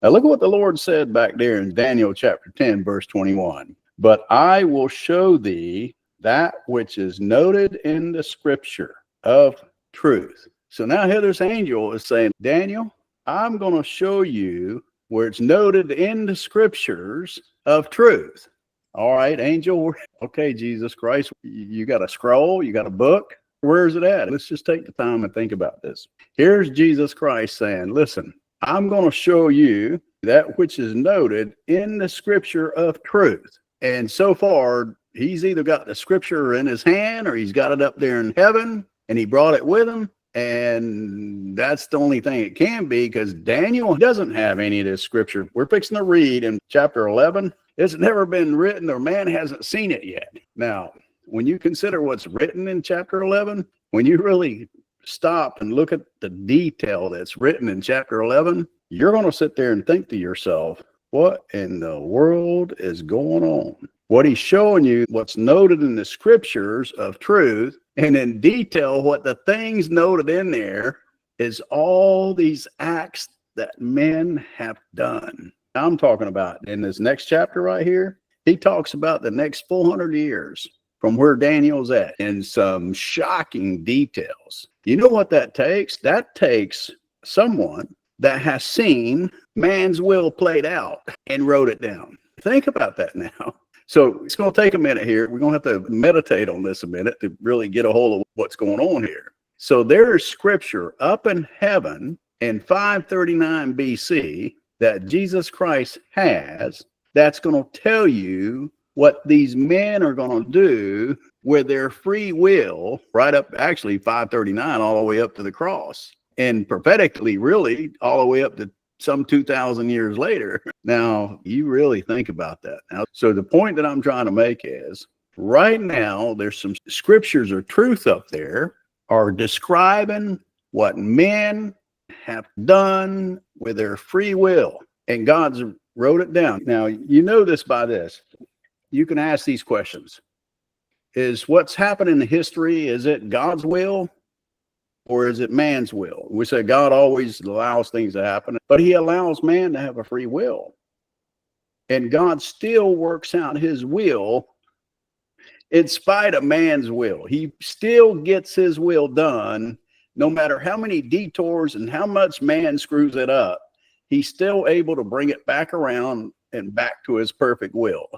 Now look at what the Lord said back there in Daniel chapter 10, verse 21. But I will show thee that which is noted in the scripture of truth. So now here this angel is saying, Daniel, I'm going to show you where it's noted in the scriptures of truth. All right, angel. Okay, Jesus Christ, you got a scroll, you got a book. Where is it at? Let's just take the time and think about this. Here's Jesus Christ saying, listen, I'm going to show you that which is noted in the scripture of truth. And so far, he's either got the scripture in his hand or he's got it up there in heaven and he brought it with him. And that's the only thing it can be, because Daniel doesn't have any of this scripture. We're fixing to read in chapter 11. It's never been written, or man hasn't seen it yet. Now, when you consider what's written in chapter 11, when you really stop and look at the detail that's written in chapter 11, you're going to sit there and think to yourself, what in the world is going on? What he's showing you, what's noted in the scriptures of truth, and in detail, what the things noted in there is all these acts that men have done. I'm talking about in this next chapter right here, he talks about the next 400 years from where Daniel's at in some shocking details. You know what that takes? That takes someone that has seen man's will played out and wrote it down. Think about that now. So it's going to take a minute here. We're going to have to meditate on this a minute to really get a hold of what's going on here. So there is scripture up in heaven in 539 BC that Jesus Christ has that's going to tell you what these men are going to do with their free will, right up actually 539 all the way up to the cross. And prophetically, really, all the way up to some 2,000 years later. Now, you really think about that. Now, so the point that I'm trying to make is, right now, there's some scriptures or truth up there are describing what men have done with their free will. And God's wrote it down. Now, you know this by this. You can ask these questions. Is what's happened in history, is it God's will? Or is it man's will? We say God always allows things to happen, but he allows man to have a free will. And God still works out his will in spite of man's will. He still gets his will done, no matter how many detours and how much man screws it up. He's still able to bring it back around and back to his perfect will.